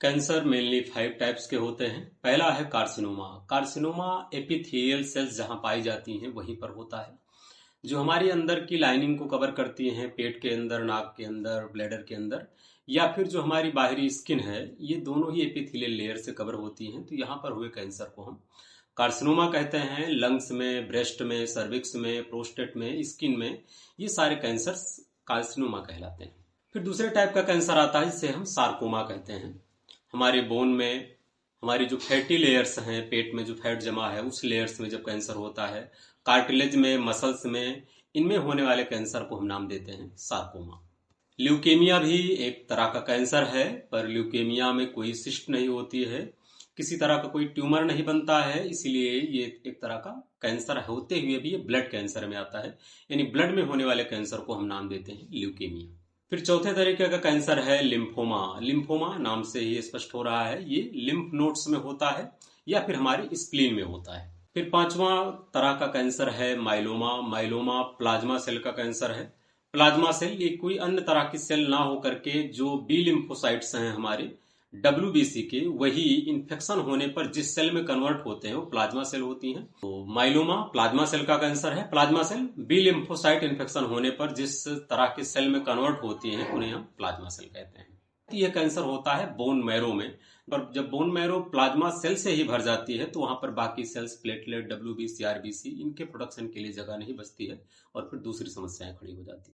Cancer mainly 5 types के होते हैं। पहला है कार्सिनोमा। कार्सिनोमा एपिथेलियल सेल्स जहां पाई जाती हैं वहीं पर होता है, जो हमारी अंदर की लाइनिंग को कवर करती हैं, पेट के अंदर, नाक के अंदर, ब्लैडर के अंदर, या फिर जो हमारी बाहरी स्किन है, ये दोनों ही एपिथेलियल लेयर से कवर होती हैं। तो यहाँ पर हुए कैंसर को हम कार्सिनोमा कहते हैं। लंग्स में, ब्रेस्ट में, सर्विक्स में, प्रोस्टेट में, स्किन में, ये सारे कैंसर कार्सिनोमा कहलाते हैं। फिर दूसरे टाइप का कैंसर आता है जिसे हम सार्कोमा कहते हैं। हमारे बोन में, हमारी जो फैटी लेयर्स हैं, पेट में जो फैट जमा है उस लेयर्स में जब कैंसर होता है, कार्टिलेज में, मसल्स में, इनमें होने वाले कैंसर को हम नाम देते हैं सार्कोमा। ल्यूकेमिया भी एक तरह का कैंसर है, पर ल्यूकेमिया में कोई सिस्ट नहीं होती है, किसी तरह का कोई ट्यूमर नहीं बनता है, इसीलिए ये एक तरह का कैंसर होते हुए भी ये ब्लड कैंसर में आता है, यानी ब्लड में होने वाले कैंसर को हम नाम देते हैं ल्यूकेमिया। फिर चौथे तरीके का कैंसर है लिम्फोमा। लिम्फोमा नाम से ही स्पष्ट हो रहा है, ये लिम्फ नोड्स में होता है या फिर हमारे स्प्लीन में होता है। फिर पांचवा तरह का कैंसर है माइलोमा। माइलोमा प्लाज्मा सेल का कैंसर है। प्लाज्मा सेल ये कोई अन्य तरह की सेल ना होकर के जो बी लिम्फोसाइट्स हैं हमारे WBC के, वही इन्फेक्शन होने पर जिस सेल में कन्वर्ट होते हैं वो प्लाज्मा सेल होती हैं। तो माइलोमा प्लाज्मा सेल का कैंसर है। Plasma cell B lymphocyte infection होने पर जिस तरह के सेल में कन्वर्ट होती हैं उन्हें हम प्लाज्मा सेल कहते हैं। यह कैंसर होता है बोन मैरो में, और जब बोन मैरो प्लाज्मा सेल से ही भर जाती है तो वहां पर बाकी सेल्स, प्लेटलेट, WBC, RBC, इनके प्रोडक्शन के लिए जगह नहीं बचती है और फिर दूसरी समस्याएं खड़ी हो जाती है।